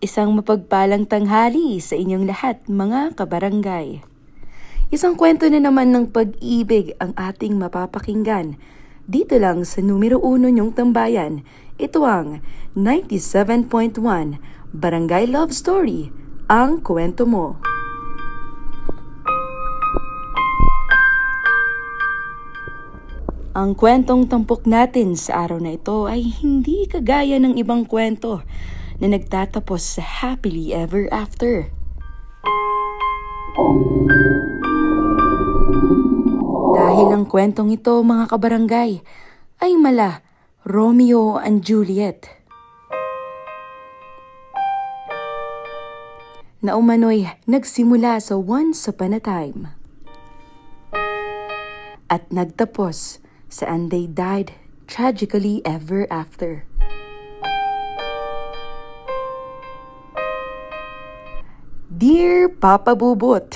Isang mapagpalang tanghali sa inyong lahat, mga kabarangay. Isang kwento na naman ng pag-ibig ang ating mapapakinggan. Dito lang sa numero 1 niyong tambayan, ito ang 97.1 Barangay Love Story, ang kwento mo. Ang kwentong tampok natin sa araw na ito ay hindi kagaya ng ibang kwento na nagtatapos sa happily ever after. Dahil ang kwentong ito, mga kabarangay, ay mala Romeo and Juliet. Na umano'y nagsimula sa once upon a time. At nagtapos saan they died tragically ever after. Dear Papa Bubot,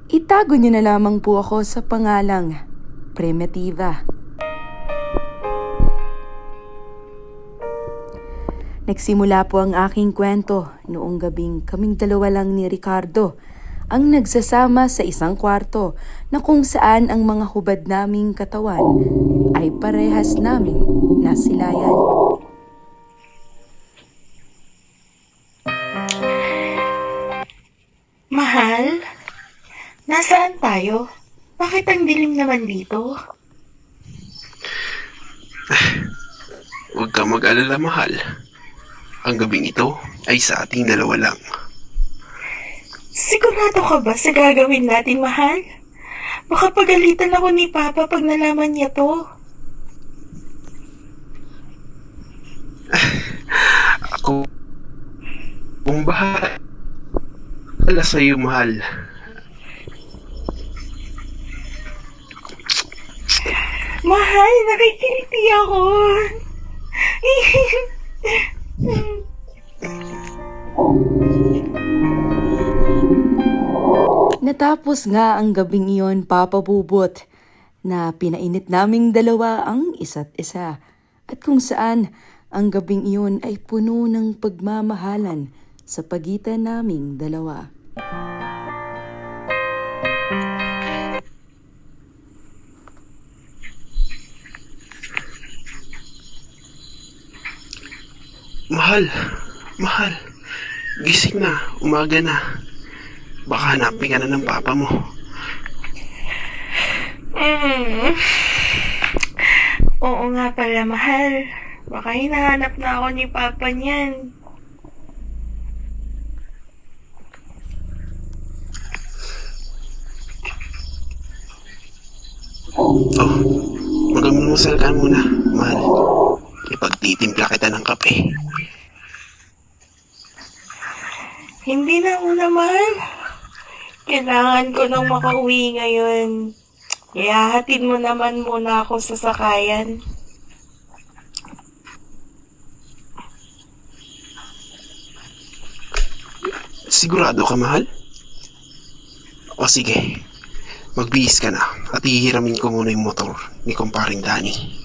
itago niyo na lamang po ako sa pangalang Primitiva. Nagsimula po ang aking kwento noong gabing kaming dalawa lang ni Ricardo ang nagsasama sa isang kwarto na kung saan ang mga hubad naming katawan ay parehas naming nasilayan. Mahal? Nasaan tayo? Bakit ang dilim naman dito? Huwag ka mag-alala, mahal. Ang gabing ito ay sa ating dalawa lang. Sigurado ka ba sa gagawin natin, mahal? Baka pagalitan ako ni Papa pag nalaman niya to. Ako, kung bahala sa iyo, mahal. Mahal, nakikiliti ako. Natapos nga ang gabing iyon, Papa Bubot, na pinainit naming dalawa ang isa't isa. At kung saan ang gabing iyon ay puno ng pagmamahalan sa pagitan naming dalawa. Mahal, gising na, umaga na. Baka hanapin ka na ng papa mo. Oo nga pala, mahal. Baka hinahanap na ako ni Papa niyan. Oh, mag-almusal ka muna, mahal. Ipagtitimpla kita ng kape. Hindi na muna, mahal. Kailangan ko nang makauwi ngayon. Ihahatid mo naman muna ako sa sakayan. Sigurado ka, mahal? O sige, magbihis ka na at hihiramin ko muna yung motor ni kumparing Danny.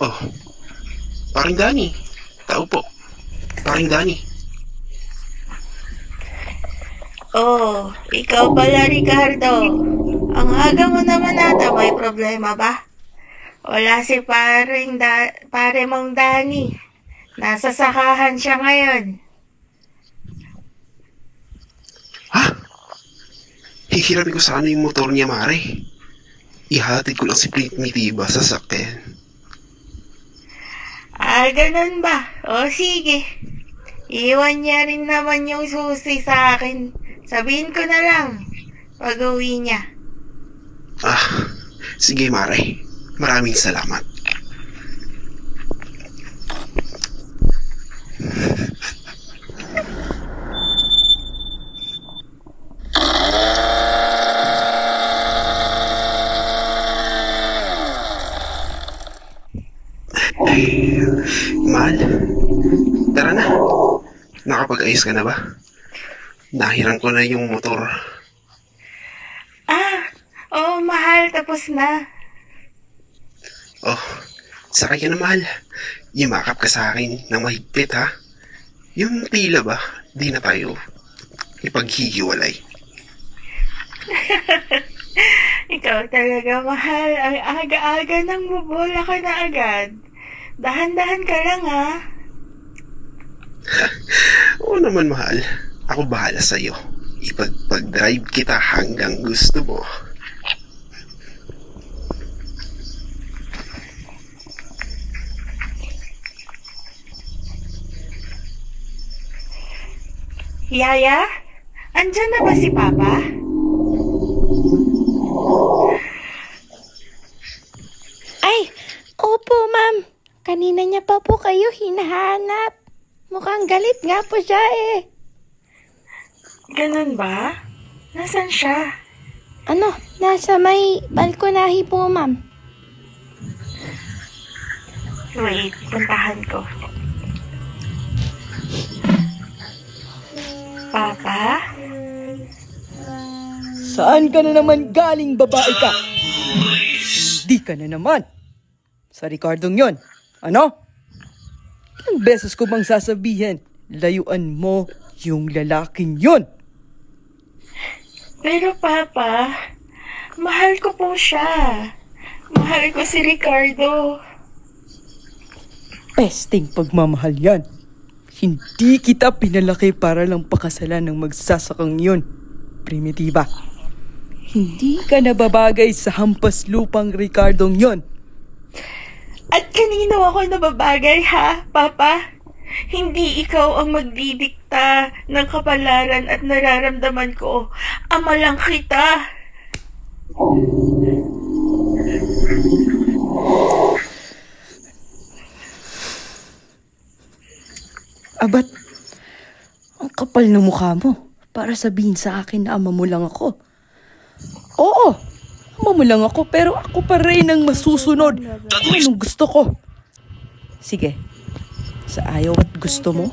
Oh, paring Danny. Tao po. Paring Danny. Oh, ikaw pala, Ricardo. Ang aga mo naman ata, may problema ba? Wala si pare mong Danny. Nasa sakahan siya ngayon. Ha? Hihiramin ko sana yung motor niya, Mare. Ihatid ko lang si Primitiva sa sakyan. Ganun ba? O sige. Iwan niya rin naman yung susi sa akin. Sabihin ko na lang pag uwi niya. Sige, Mare. Maraming salamat. Mahal, tara na. Nakapag-ayos ka na ba? Nahiram ko na yung motor. Oo, mahal. Tapos na. Oh, sakay ka na mahal. Yumakap ka sa akin ng mahigpit ha. Yung tila ba, di na tayo ipaghihiwalay. Ikaw talaga, mahal. Ang aga-aga nang bubola ka na agad. Dahan-dahan ka lang, ha? Oo naman mahal, ako bahala sa'yo. Ipagpag-drive kita hanggang gusto mo. Yaya? Andyan na ba si Papa? Ay, opo ma'am. Kanina niya pa po kayo hinahanap. Mukhang galit nga po siya eh. Ganun ba? Nasaan siya? Ano, nasa may balkonahe po ma'am. Wait, puntahan ko. Papa? Saan ka na naman galing, babae ka? Hindi ka na naman. Sa Ricardong yon. Ano? Ilang beses ko bang sasabihin, layuan mo yung lalaking yon? Pero Papa, mahal ko po siya. Mahal ko si Ricardo. Pesting pagmamahal yan. Hindi kita pinalaki para lang pakasalan ng magsasakang yon, Primitiba. Hindi ka nababagay sa hampas lupang Ricardong yon. At kanino ako nababagay, ha, Papa? Hindi ikaw ang magdidikta ng kapalaran at nararamdaman ko. Ama lang kita. Abat, ang kapal ng mukha mo para sabihin sa akin na ama mo lang ako. Oo, ama mo lang ako pero ako pa rin ang masusunod kung anong gusto ko. Sige, sa ayaw at gusto mo,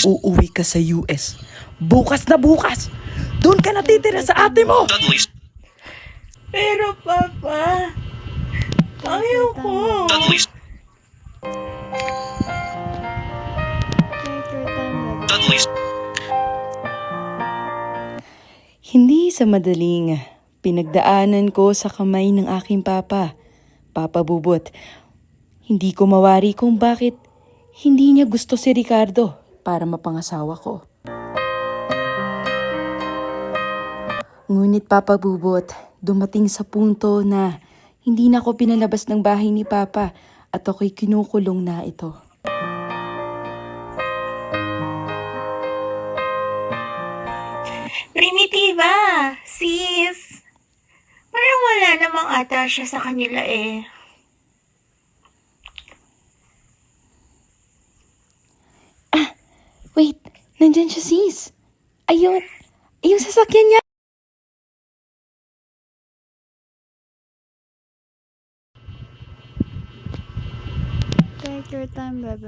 uuwi ka sa US. Bukas na bukas! Doon ka natitira sa ate mo! Pero Papa, ayaw ko. Hindi sa madaling pinagdaanan ko sa kamay ng aking papa, Papa Bubot. Hindi ko mawari kung bakit hindi niya gusto si Ricardo para mapangasawa ko. Ngunit Papa Bubot, dumating sa punto na hindi na ako pinalabas ng bahay ni Papa at ako'y kinukulong na ito. Primitiva, sis. Parang wala namang ata siya sa kanila eh. Wait, nandyan siya sis. Ayun, yung sasakyan niya. Take your time, baby.